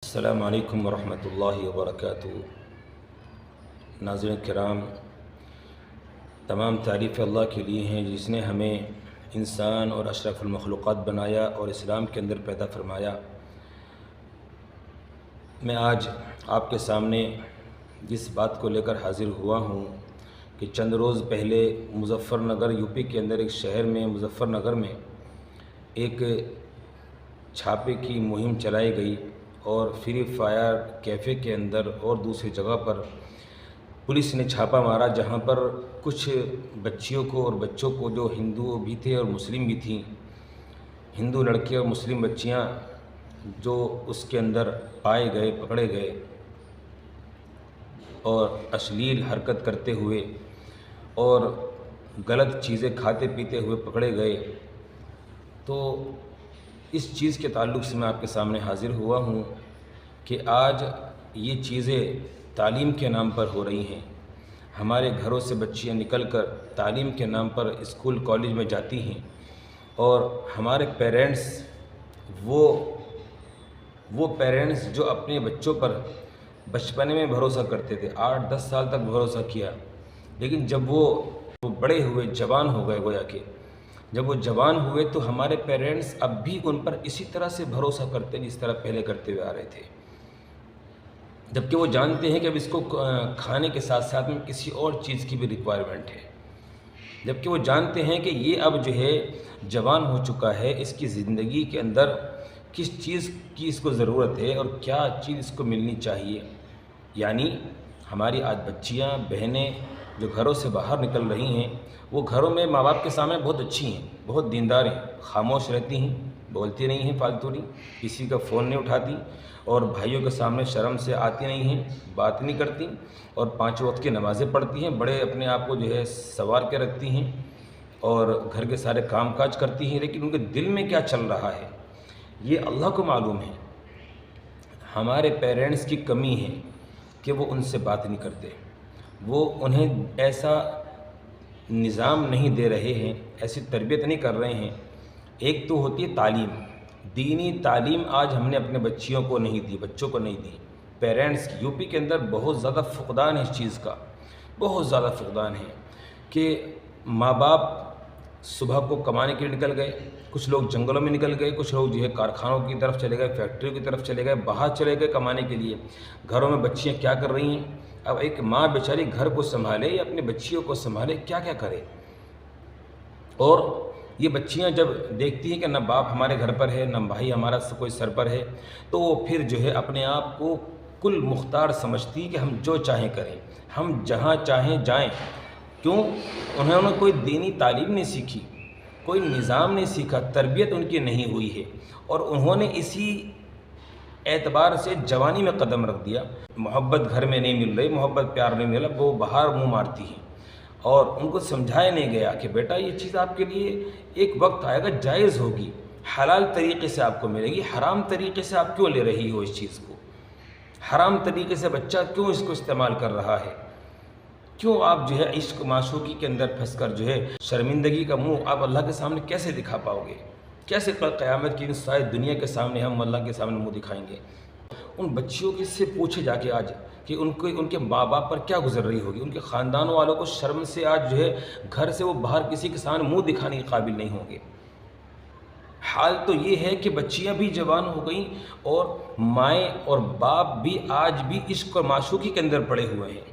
السلام علیکم ورحمۃ اللہ وبرکاتہ۔ ناظرین کرام، تمام تعریف اللہ کے لیے ہیں جس نے ہمیں انسان اور اشرف المخلوقات بنایا اور اسلام کے اندر پیدا فرمایا۔ میں آج آپ کے سامنے جس بات کو لے کر حاضر ہوا ہوں کہ چند روز پہلے مظفر نگر یو پی کے اندر ایک شہر میں مظفر نگر میں ایک چھاپے کی مہم چلائی گئی اور فری فائر کیفے کے اندر اور دوسری جگہ پر پولیس نے چھاپا مارا، جہاں پر کچھ بچیوں کو اور بچوں کو جو ہندو بھی تھے اور مسلم بھی تھیں، ہندو لڑکے اور مسلم بچیاں جو اس کے اندر پائے گئے، پکڑے گئے اور اشلیل حرکت کرتے ہوئے اور غلط چیزیں کھاتے پیتے ہوئے پکڑے گئے۔ تو اس چیز کے تعلق سے میں آپ کے سامنے حاضر ہوا ہوں کہ آج یہ چیزیں تعلیم کے نام پر ہو رہی ہیں۔ ہمارے گھروں سے بچیاں نکل کر تعلیم کے نام پر اسکول کالج میں جاتی ہیں اور ہمارے پیرنٹس وہ پیرنٹس جو اپنے بچوں پر بچپنے میں بھروسہ کرتے تھے، 8-10 سال تک بھروسہ کیا، لیکن جب وہ بڑے ہوئے، جوان ہو گئے، گویا کہ جب وہ جوان ہوئے تو ہمارے پیرنٹس اب بھی ان پر اسی طرح سے بھروسہ کرتے جس طرح پہلے کرتے ہوئے آ رہے تھے، جبکہ وہ جانتے ہیں کہ اب اس کو کھانے کے ساتھ ساتھ میں کسی اور چیز کی بھی ریکوائرمنٹ ہے، جبکہ وہ جانتے ہیں کہ یہ اب جو ہے جوان ہو چکا ہے، اس کی زندگی کے اندر کس چیز کی اس کو ضرورت ہے اور کیا چیز اس کو ملنی چاہیے۔ یعنی ہماری آج بچیاں، بہنیں جو گھروں سے باہر نکل رہی ہیں، وہ گھروں میں ماں باپ کے سامنے بہت اچھی ہیں، بہت دیندار ہیں، خاموش رہتی ہیں، بولتی نہیں ہیں فالتو نہیں، کسی کا فون نہیں اٹھاتی اور بھائیوں کے سامنے شرم سے آتی نہیں ہیں، بات نہیں کرتی اور 5 وقت کی نمازیں پڑھتی ہیں، بڑے اپنے آپ کو جو ہے سنوار کے رکھتی ہیں اور گھر کے سارے کام کاج کرتی ہیں، لیکن ان کے دل میں کیا چل رہا ہے یہ اللہ کو معلوم ہے۔ ہمارے پیرنٹس کی کمی ہے کہ وہ ان سے بات نہیں کرتے، وہ انہیں ایسا نظام نہیں دے رہے ہیں، ایسی تربیت نہیں کر رہے ہیں۔ ایک تو ہوتی ہے تعلیم، دینی تعلیم آج ہم نے اپنے بچیوں کو نہیں دی، بچوں کو نہیں دی، پیرنٹس کی۔ یو پی کے اندر بہت زیادہ فقدان ہے اس چیز کا، بہت زیادہ فقدان ہے کہ ماں باپ صبح کو کمانے کے لیے نکل گئے، کچھ لوگ جنگلوں میں نکل گئے، کچھ لوگ جو ہے کارخانوں کی طرف چلے گئے، فیکٹریوں کی طرف چلے گئے، باہر چلے گئے کمانے کے لیے۔ گھروں میں بچیاں کیا کر رہی ہیں؟ اب ایک ماں بیچاری گھر کو سنبھالے یا اپنی بچیوں کو سنبھالے، کیا کیا کرے؟ اور یہ بچیاں جب دیکھتی ہیں کہ نہ باپ ہمارے گھر پر ہے، نہ بھائی ہمارا کوئی سر پر ہے، تو وہ پھر جو ہے اپنے آپ کو کل مختار سمجھتی کہ ہم جو چاہیں کریں، ہم جہاں چاہیں جائیں۔ کیوں؟ انہوں نے کوئی دینی تعلیم نہیں سیکھی، کوئی نظام نہیں سیکھا، تربیت ان کی نہیں ہوئی ہے اور انہوں نے اسی اعتبار سے جوانی میں قدم رکھ دیا۔ محبت گھر میں نہیں مل رہی، محبت پیار نہیں مل رہا، وہ باہر منہ مارتی ہیں اور ان کو سمجھایا نہیں گیا کہ بیٹا یہ چیز آپ کے لیے ایک وقت آئے گا، جائز ہوگی، حلال طریقے سے آپ کو ملے گی، حرام طریقے سے آپ کیوں لے رہی ہو اس چیز کو؟ حرام طریقے سے بچہ کیوں اس کو استعمال کر رہا ہے؟ کیوں آپ جو ہے عشق معشوقی کے اندر پھنس کر جو ہے شرمندگی کا منہ آپ اللہ کے سامنے کیسے دکھا پاؤ گے؟ کیسے قیامت کی ان ساری دنیا کے سامنے ہم اللہ کے سامنے منہ دکھائیں گے؟ ان بچیوں کی سے پوچھے جا کے آج کہ ان کے ماں باپ پر کیا گزر رہی ہوگی، ان کے خاندان والوں کو شرم سے آج جو ہے گھر سے وہ باہر کسی کے سامنے منہ دکھانے کے قابل نہیں ہوں گے۔ حال تو یہ ہے کہ بچیاں بھی جوان ہو گئیں اور مائیں اور باپ بھی آج بھی عشق اور معشوقی کے اندر پڑے ہوئے ہیں،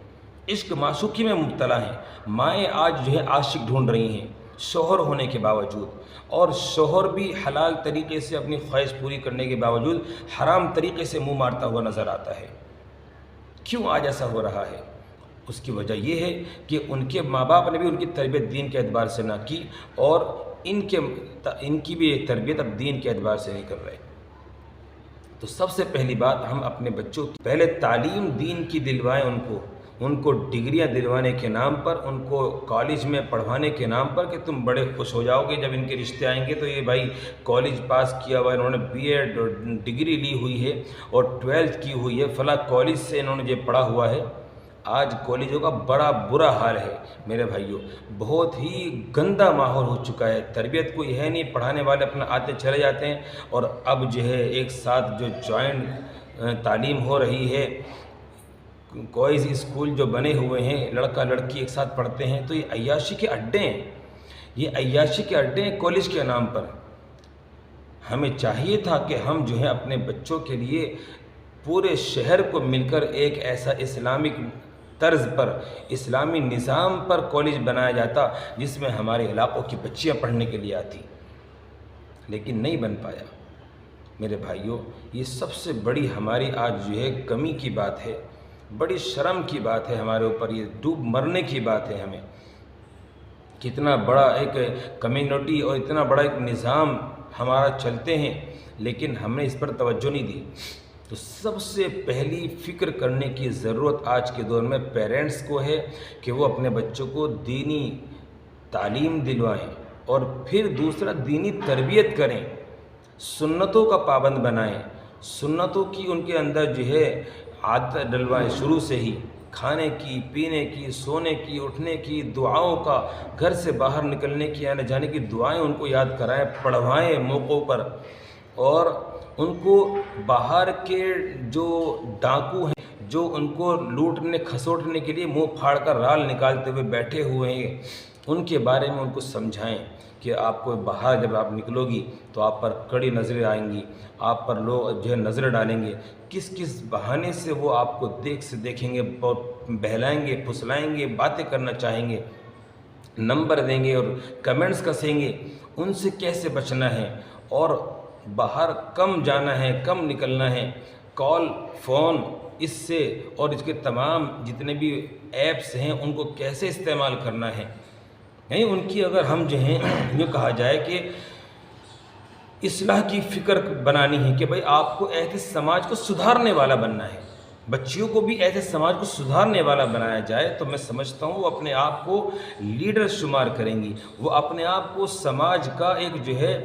عشق معشوقی میں مبتلا ہیں۔ مائیں آج جو ہے عاشق ڈھونڈ رہی ہیں شوہر ہونے کے باوجود، اور شوہر بھی حلال طریقے سے اپنی خواہش پوری کرنے کے باوجود حرام طریقے سے منہ مارتا ہوا نظر آتا ہے۔ کیوں آج ایسا ہو رہا ہے؟ اس کی وجہ یہ ہے کہ ان کے ماں باپ نے بھی ان کی تربیت دین کے اعتبار سے نہ کی اور ان کی بھی تربیت اب دین کے اعتبار سے نہیں کر رہے۔ تو سب سے پہلی بات، ہم اپنے بچوں کی پہلے تعلیم دین کی دلوائیں، ان کو ڈگریاں دلوانے کے نام پر، ان کو کالج میں پڑھوانے کے نام پر کہ تم بڑے خوش ہو جاؤ گے جب ان کے رشتے آئیں گے تو یہ بھائی کالج پاس کیا ہوا ہے، انہوں نے BEd ڈگری لی ہوئی ہے اور 12th کی ہوئی ہے، فلاں کالج سے انہوں نے یہ پڑھا ہوا ہے۔ آج کالجوں کا بڑا برا حال ہے میرے بھائیوں، بہت ہی گندا ماحول ہو چکا ہے، تربیت کوئی ہے نہیں، پڑھانے والے اپنا آتے چلے جاتے ہیں اور اب جو ہے ایک ساتھ جو جوائنٹ تعلیم ہو رہی ہے، کوئی اسکول جو بنے ہوئے ہیں، لڑکا لڑکی ایک ساتھ پڑھتے ہیں، تو یہ عیاشی کے اڈے ہیں، یہ عیاشی کے اڈے ہیں کالج کے نام پر۔ ہمیں چاہیے تھا کہ ہم جو ہے اپنے بچوں کے لیے پورے شہر کو مل کر ایک ایسا اسلامک طرز پر، اسلامی نظام پر کالج بنایا جاتا جس میں ہمارے علاقوں کی بچیاں پڑھنے کے لیے آتی، لیکن نہیں بن پایا۔ میرے بھائیوں، یہ سب سے بڑی ہماری آج جو ہے کمی کی بات ہے، بڑی شرم کی بات ہے ہمارے اوپر، یہ ڈوب مرنے کی بات ہے ہمیں۔ کتنا بڑا ایک کمیونٹی اور اتنا بڑا ایک نظام ہمارا چلتے ہیں، لیکن ہم نے اس پر توجہ نہیں دی۔ تو سب سے پہلی فکر کرنے کی ضرورت آج کے دور میں پیرنٹس کو ہے کہ وہ اپنے بچوں کو دینی تعلیم دلوائیں، اور پھر دوسرا دینی تربیت کریں، سنتوں کا پابند بنائیں، سنتوں کی ان کے اندر جو ہے عادت ڈلوائیں شروع سے ہی، کھانے کی، پینے کی، سونے کی، اٹھنے کی، دعاؤں کا، گھر سے باہر نکلنے کی، آنے جانے کی دعائیں ان کو یاد کرائیں، پڑھوائیں موقعوں پر، اور ان کو باہر کے جو ڈاکو ہیں، جو ان کو لوٹنے کھسوٹنے کے لیے منہ پھاڑ کر رال نکالتے ہوئے بیٹھے ہوئے ہیں، ان کے بارے میں ان کو سمجھائیں کہ آپ کو باہر جب آپ نکلو گی تو آپ پر کڑی نظریں آئیں گی، آپ پر لوگ جو ہے نظر ڈالیں گے، کس کس بہانے سے وہ آپ کو دیکھیں گے، بہلائیں گے، پھسلائیں گے، باتیں کرنا چاہیں گے، نمبر دیں گے اور کمنٹس کسیں گے، ان سے کیسے بچنا ہے، اور باہر کم جانا ہے، کم نکلنا ہے، کال، فون، اس سے اور اس کے تمام جتنے بھی ایپس ہیں ان کو کیسے استعمال کرنا ہے۔ یعنی ان کی اگر ہم جو ہیں یوں کہا جائے کہ اصلاح کی فکر بنانی ہے کہ بھئی آپ کو ایسے سماج کو سدھارنے والا بننا ہے، بچیوں کو بھی ایسے سماج کو سدھارنے والا بنایا جائے، تو میں سمجھتا ہوں وہ اپنے آپ کو لیڈر شمار کریں گی، وہ اپنے آپ کو سماج کا ایک جو ہے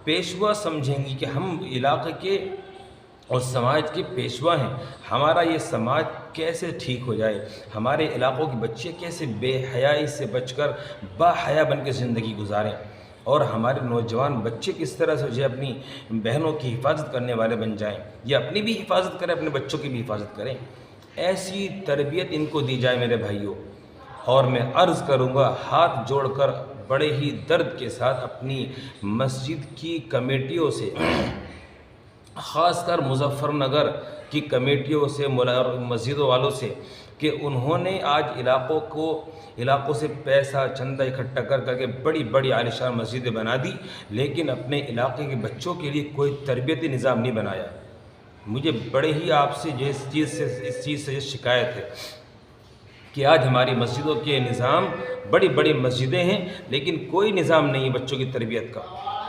پیشوا سمجھیں گی کہ ہم علاقے کے اور سماج کے پیشوا ہیں، ہمارا یہ سماج کیسے ٹھیک ہو جائے، ہمارے علاقوں کے بچے کیسے بے حیائی سے بچ کر با حیا بن کے زندگی گزاریں، اور ہمارے نوجوان بچے کس طرح سے جو اپنی بہنوں کی حفاظت کرنے والے بن جائیں، یا اپنی بھی حفاظت کریں، اپنے بچوں کی بھی حفاظت کریں، ایسی تربیت ان کو دی جائے میرے بھائیوں۔ اور میں عرض کروں گا ہاتھ جوڑ کر بڑے ہی درد کے ساتھ اپنی مسجد کی کمیٹیوں سے، خاص کر مظفر نگر کی کمیٹیوں سے، مسجدوں والوں سے، کہ انہوں نے آج علاقوں سے پیسہ چندہ اکٹھا کر کے بڑی بڑی عالیشان مسجدیں بنا دی، لیکن اپنے علاقے کے بچوں کے لیے کوئی تربیتی نظام نہیں بنایا۔ مجھے بڑے ہی آپ سے جو اس چیز سے شکایت ہے کہ آج ہماری مسجدوں کے نظام، بڑی بڑی مسجدیں ہیں لیکن کوئی نظام نہیں ہے بچوں کی تربیت کا،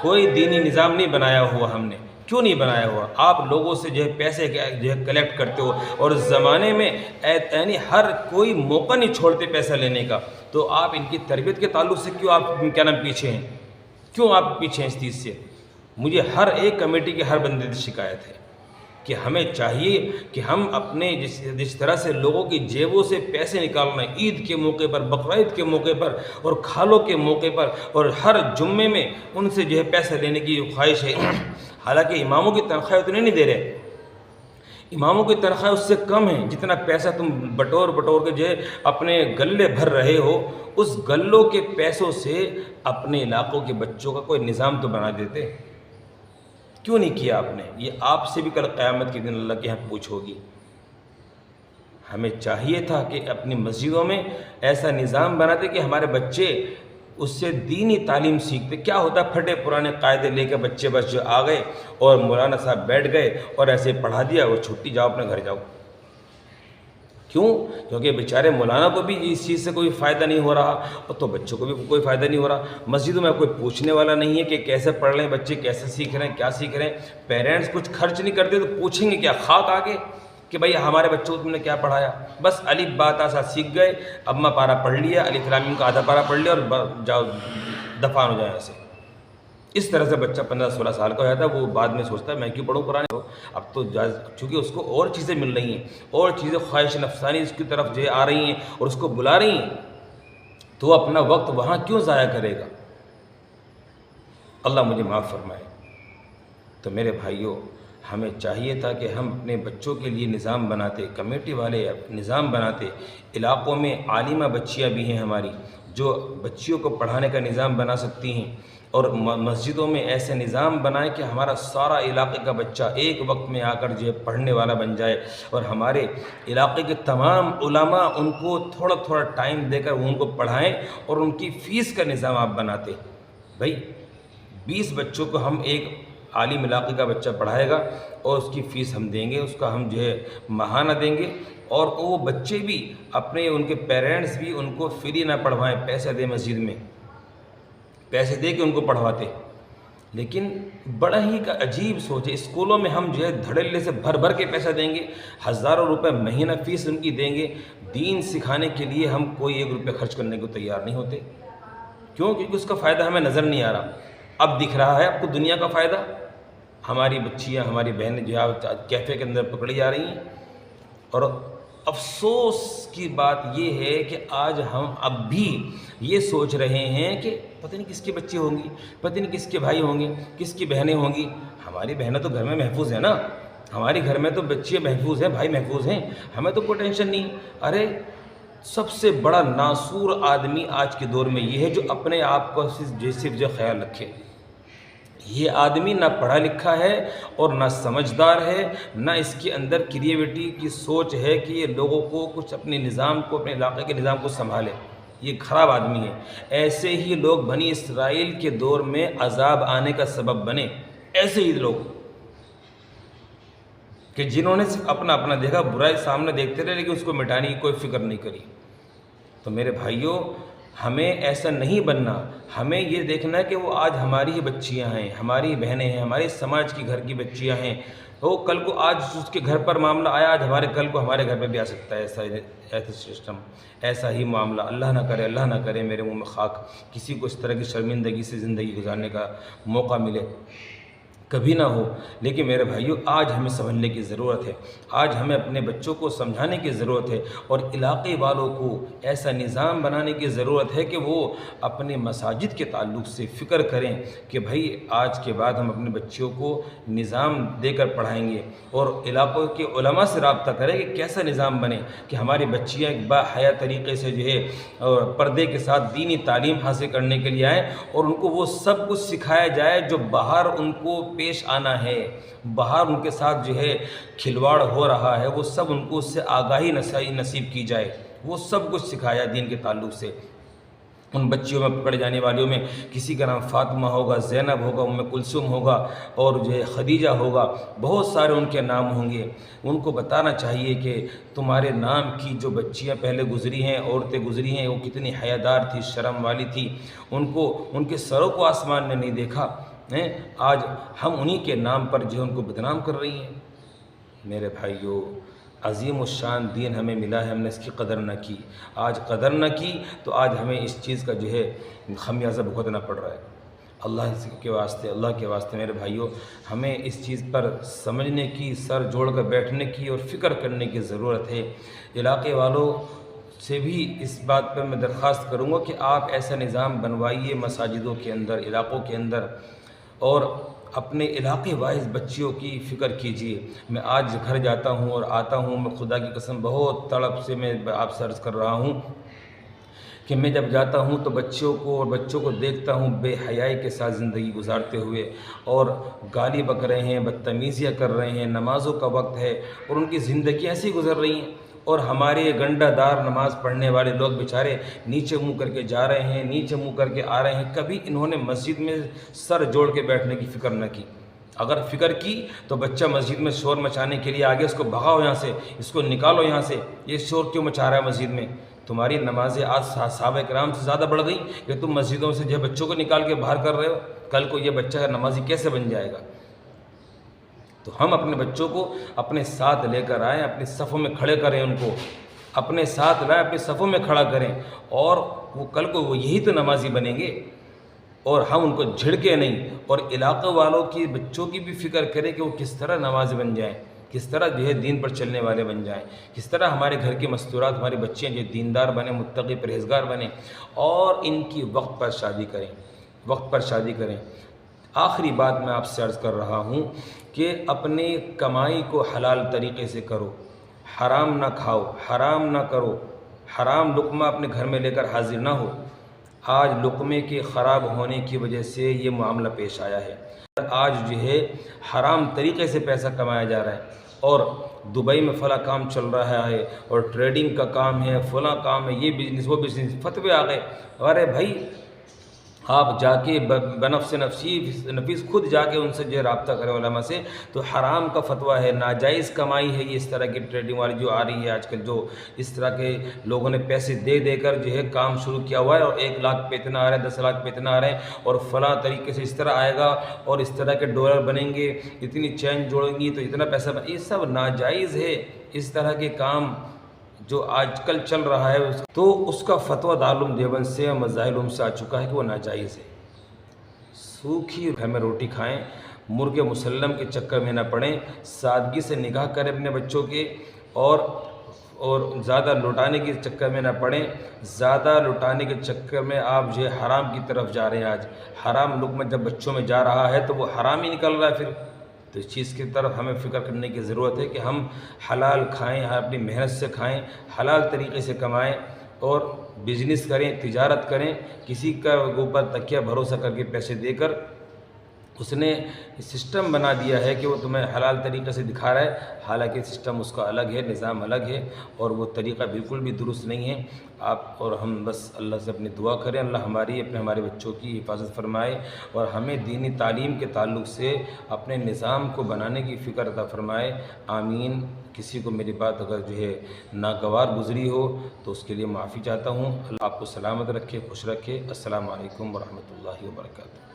کوئی دینی نظام نہیں بنایا ہوا ہم نے۔ کیوں نہیں بنایا ہوا؟ آپ لوگوں سے جو ہے پیسے جو ہے کلیکٹ کرتے ہو، اور زمانے میں یعنی ہر کوئی موقع نہیں چھوڑتے پیسہ لینے کا، تو آپ ان کی تربیت کے تعلق سے کیوں آپ کیا نام پیچھے ہیں؟ کیوں آپ پیچھے ہیں اس چیز سے؟ مجھے ہر ایک کمیٹی کے ہر بندے سے شکایت ہے کہ ہمیں چاہیے کہ ہم اپنے جس طرح سے لوگوں کی جیبوں سے پیسے نکالنا، عید کے موقع پر، بقرعید کے موقع پر، اور کھالوں کے موقع پر، اور ہر جمعے میں ان سے جو ہے پیسہ لینے کی خواہش ہے۔ حالانکہ اماموں کی تنخواہ اتنے نہیں دے رہے، اماموں کی تنخواہ اس سے کم ہے، جتنا پیسہ تم بٹور کے جو ہے اپنے گلے بھر رہے ہو، اس گلوں کے پیسوں سے اپنے علاقوں کے بچوں کا کوئی نظام تو بنا دیتے۔ کیوں نہیں کیا آپ نے؟ یہ آپ سے بھی کل قیامت کے دن اللہ کے یہاں پوچھ ہوگی۔ ہمیں چاہیے تھا کہ اپنی مسجدوں میں ایسا نظام بناتے کہ ہمارے بچے اس سے دینی تعلیم سیکھتے۔ کیا ہوتا ہے، پھٹے پرانے قاعدے لے کے بچے بس جو آ گئے اور مولانا صاحب بیٹھ گئے اور ایسے پڑھا دیا اور چھٹی، جاؤ اپنے گھر جاؤ۔ کیوں؟ کیونکہ بیچارے مولانا کو بھی اس چیز سے کوئی فائدہ نہیں ہو رہا، اور تو بچوں کو بھی کوئی فائدہ نہیں ہو رہا۔ مسجدوں میں کوئی پوچھنے والا نہیں ہے کہ کیسے پڑھ رہے ہیں بچے، کیسے سیکھ رہے ہیں، کیا سیکھ رہے ہیں۔ پیرنٹس کچھ خرچ نہیں کرتے تو پوچھیں گے کیا؟ خاک آگے کہ بھئی ہمارے بچوں کو تم نے کیا پڑھایا؟ بس الف با تا سا سیکھ گئے، اماں پارا پڑھ لیا، الف لام میم کا آدھا پارا پڑھ لیا اور جاؤ دفان ہو جائیں ایسے۔ اس طرح سے بچہ 15-16 سال کا ہو جاتا ہے، وہ بعد میں سوچتا ہے میں کیوں پڑھوں قرآن کو۔ اب تو چونکہ اس کو اور چیزیں مل رہی ہیں، اور چیزیں خواہش نفسانی اس کی طرف جو ہے آ رہی ہیں اور اس کو بلا رہی ہیں، تو وہ اپنا وقت وہاں کیوں ضائع کرے گا؟ اللہ مجھے معاف فرمائے۔ تو میرے بھائیوں، ہمیں چاہیے تھا کہ ہم اپنے بچوں کے لیے نظام بناتے، کمیٹی والے نظام بناتے، علاقوں میں عالمہ بچیاں بھی ہیں ہماری جو بچیوں کو پڑھانے کا نظام بنا سکتی ہیں، اور مسجدوں میں ایسے نظام بنائیں کہ ہمارا سارا علاقے کا بچہ ایک وقت میں آ کر جو ہے پڑھنے والا بن جائے، اور ہمارے علاقے کے تمام علماء ان کو تھوڑا تھوڑا ٹائم دے کر ان کو پڑھائیں، اور ان کی فیس کا نظام آپ بناتے۔ بھائی 20 بچوں کو ہم ایک عالم علاقے کا بچہ پڑھائے گا اور اس کی فیس ہم دیں گے، اس کا ہم جو ہے ماہانہ دیں گے، اور وہ بچے بھی اپنے ان کے پیرنٹس بھی ان کو فری نہ پڑھوائیں، پیسے دے مسجد میں پیسے دے کے ان کو پڑھواتے۔ لیکن بڑا ہی کا عجیب سوچ ہے، اسکولوں میں ہم جو ہے دھڑلے سے بھر بھر کے پیسہ دیں گے، ہزاروں روپے مہینہ فیس ان کی دیں گے، دین سکھانے کے لیے ہم کوئی 1 روپے خرچ کرنے کو تیار نہیں ہوتے۔ کیوں؟ کیونکہ اس کا فائدہ ہمیں نظر نہیں آ رہا۔ اب دکھ رہا ہے آپ کو دنیا کا فائدہ، ہماری بچیاں ہماری بہنیں جو ہے کیفے کے اندر پکڑی جا رہی ہیں، اور افسوس کی بات یہ ہے کہ آج ہم اب بھی یہ سوچ رہے ہیں کہ پتہ نہیں کس کے بچے ہوں گی، پتہ نہیں کس کے بھائی ہوں گے، کس کی بہنیں ہوں گی۔ ہماری بہنیں تو گھر میں محفوظ ہیں نا، ہماری گھر میں تو بچے محفوظ ہیں، بھائی محفوظ ہیں، ہمیں تو کوئی ٹینشن نہیں۔ ارے سب سے بڑا ناسور آدمی آج کے دور میں یہ ہے جو اپنے آپ کو صرف جو خیال رکھے۔ یہ آدمی نہ پڑھا لکھا ہے اور نہ سمجھدار ہے، نہ اس کے اندر کریٹیوٹی کی سوچ ہے کہ یہ لوگوں کو کچھ اپنے نظام کو، اپنے علاقے کے نظام کو سنبھالے۔ یہ خراب آدمی ہے۔ ایسے ہی لوگ بنی اسرائیل کے دور میں عذاب آنے کا سبب بنے، ایسے ہی لوگ کہ جنہوں نے صرف اپنا اپنا دیکھا، برائی سامنے دیکھتے رہے لیکن اس کو مٹانے کی کوئی فکر نہیں کری۔ تو میرے بھائیوں، ہمیں ایسا نہیں بننا، ہمیں یہ دیکھنا ہے کہ وہ آج ہماری ہی بچیاں ہیں، ہماری بہنیں ہیں، ہمارے سماج کی گھر کی بچیاں ہیں، وہ کل کو آج اس کے گھر پر معاملہ آیا، آج کل کو ہمارے گھر پہ بھی آ سکتا ہے ایسا سسٹم، ایسا ہی معاملہ۔ اللہ نہ کرے، اللہ نہ کرے میرے منہ میں خاک، کسی کو اس طرح کی شرمندگی سے زندگی گزارنے کا موقع ملے، کبھی نہ ہو۔ لیکن میرے بھائیوں، آج ہمیں سمجھنے کی ضرورت ہے، آج ہمیں اپنے بچوں کو سمجھانے کی ضرورت ہے، اور علاقے والوں کو ایسا نظام بنانے کی ضرورت ہے کہ وہ اپنے مساجد کے تعلق سے فکر کریں کہ بھائی آج کے بعد ہم اپنے بچوں کو نظام دے کر پڑھائیں گے، اور علاقوں کے علماء سے رابطہ کریں کہ کیسا نظام بنے کہ ہماری بچیاں ایک باحیا طریقے سے جو ہے پردے کے ساتھ دینی تعلیم حاصل کرنے کے لیے آئیں، اور ان کو وہ سب کچھ سکھایا جائے جو باہر ان کو پیش آنا ہے، باہر ان کے ساتھ جو ہے کھلواڑ ہو رہا ہے، وہ سب ان کو اس سے آگاہی نصیب کی جائے، وہ سب کچھ سکھایا دین کے تعلق سے۔ ان بچیوں میں پکڑے جانے والیوں میں کسی کا نام فاطمہ ہوگا، زینب ہوگا، ام کلثوم ہوگا، اور جو ہے خدیجہ ہوگا، بہت سارے ان کے نام ہوں گے۔ ان کو بتانا چاہیے کہ تمہارے نام کی جو بچیاں پہلے گزری ہیں، عورتیں گزری ہیں، وہ کتنی حیادار تھی، شرم والی تھی، ان کے سروں کو آسمان نے نہیں دیکھا، آج ہم انہی کے نام پر جو ان کو بدنام کر رہی ہیں۔ میرے بھائیوں، عظیم الشان دین ہمیں ملا ہے، ہم نے اس کی قدر نہ کی، آج قدر نہ کی تو آج ہمیں اس چیز کا جو ہے خمیازہ بھگتنا پڑ رہا ہے۔ اللہ کے واسطے میرے بھائیوں، ہمیں اس چیز پر سمجھنے کی، سر جوڑ کر بیٹھنے کی اور فکر کرنے کی ضرورت ہے۔ علاقے والوں سے بھی اس بات پر میں درخواست کروں گا کہ آپ ایسا نظام بنوائیے مساجدوں کے اندر، علاقوں کے اندر، اور اپنے علاقے وائز بچیوں کی فکر کیجیے۔ میں آج گھر جاتا ہوں اور آتا ہوں، میں خدا کی قسم بہت تڑپ سے میں آپ سے عرض کر رہا ہوں کہ میں جب جاتا ہوں تو بچوں کو دیکھتا ہوں بے حیائی کے ساتھ زندگی گزارتے ہوئے، اور گالی بک رہے ہیں، بدتمیزیاں کر رہے ہیں، نمازوں کا وقت ہے اور ان کی زندگی ایسی گزر رہی ہیں، اور ہمارے گنڈہ دار نماز پڑھنے والے لوگ بیچارے نیچے منہ کر کے جا رہے ہیں، نیچے منہ کر کے آ رہے ہیں۔ کبھی انہوں نے مسجد میں سر جوڑ کے بیٹھنے کی فکر نہ کی۔ اگر فکر کی تو بچہ مسجد میں شور مچانے کے لیے آگے، اس کو بھگاؤ یہاں سے، اس کو نکالو یہاں سے، یہ شور کیوں مچا رہا ہے مسجد میں؟ تمہاری نمازیں آج صحابہ کرام سے زیادہ بڑھ گئیں کہ تم مسجدوں سے جو بچوں کو نکال کے باہر کر رہے ہو۔ کل کو یہ بچہ نمازی کیسے بن جائے گا؟ تو ہم اپنے بچوں کو اپنے ساتھ لے کر آئیں، اپنے صفوں میں کھڑے کریں، ان کو اپنے ساتھ لائیں، اپنے صفوں میں کھڑا کریں، اور وہ کل کو وہ یہی تو نمازی بنیں گے، اور ہم ان کو جھڑکے نہیں۔ اور علاقے والوں کی بچوں کی بھی فکر کریں کہ وہ کس طرح نمازی بن جائیں، کس طرح جو ہے دین پر چلنے والے بن جائیں، کس طرح ہمارے گھر کی مستورات، ہماری بچیاں جو دیندار بنیں، متقی پرہیزگار بنیں، اور ان کی وقت پر شادی کریں، وقت پر شادی کریں۔ آخری بات میں آپ سے عرض کر رہا ہوں کہ اپنی کمائی کو حلال طریقے سے کرو، حرام نہ کھاؤ، حرام نہ کرو، حرام لقمہ اپنے گھر میں لے کر حاضر نہ ہو۔ آج لقمے کے خراب ہونے کی وجہ سے یہ معاملہ پیش آیا ہے۔ آج جو ہے حرام طریقے سے پیسہ کمایا جا رہا ہے، اور دبئی میں فلاں کام چل رہا ہے، اور ٹریڈنگ کا کام ہے، فلاں کام ہے، یہ بزنس وہ بزنس، فتوے آ گئے۔ ارے بھائی، آپ جا کے بنفس نفیس خود جا کے ان سے جو رابطہ کریں علماء سے، تو حرام کا فتویٰ ہے، ناجائز کمائی ہے یہ اس طرح کی ٹریڈنگ والی جو آ رہی ہے آج کل، جو اس طرح کے لوگوں نے پیسے دے دے کر جو ہے کام شروع کیا ہوا ہے، اور 1 لاکھ پہ اتنا آ رہا ہے، 10 لاکھ پہ اتنا آ رہے ہیں، اور فلاں طریقے سے اس طرح آئے گا، اور اس طرح کے ڈالر بنیں گے، اتنی چین جوڑیں گی تو اتنا پیسہ یہ سب ناجائز ہے۔ اس طرح کے کام جو آج کل چل رہا ہے تو اس کا فتویٰ دارالعلوم دیوبند سے اور مظاہر علوم سے آ چکا ہے کہ وہ ناجائز ہے۔ سوکھی گھر میں روٹی کھائیں، مرغ مسلم کے چکر میں نہ پڑیں، سادگی سے نکاح کریں اپنے بچوں کے، اور زیادہ لٹانے کے چکر میں نہ پڑیں۔ زیادہ لٹانے کے چکر میں آپ جو ہے حرام کی طرف جا رہے ہیں۔ آج حرام لقمہ جب بچوں میں جا رہا ہے تو وہ حرام ہی نکل رہا ہے پھر۔ تو اس چیز کی طرف ہمیں فکر کرنے کی ضرورت ہے کہ ہم حلال کھائیں، اپنی محنت سے کھائیں، حلال طریقے سے کمائیں، اور بزنس کریں، تجارت کریں۔ کسی کا اوپر تکیہ بھروسہ کر کے پیسے دے کر اس نے سسٹم بنا دیا ہے کہ وہ تمہیں حلال طریقے سے دکھا رہا ہے، حالانکہ سسٹم اس کا الگ ہے، نظام الگ ہے، اور وہ طریقہ بالکل بھی درست نہیں ہے۔ آپ اور ہم بس اللہ سے اپنی دعا کریں، اللہ ہمارے بچوں کی حفاظت فرمائے، اور ہمیں دینی تعلیم کے تعلق سے اپنے نظام کو بنانے کی فکر عطا فرمائے۔ آمین۔ کسی کو میری بات اگر جو ہے ناگوار گزری ہو تو اس کے لیے معافی چاہتا ہوں۔ اللہ آپ کو سلامت رکھے، خوش رکھے۔ السلام علیکم ورحمۃ اللہ وبرکاتہ۔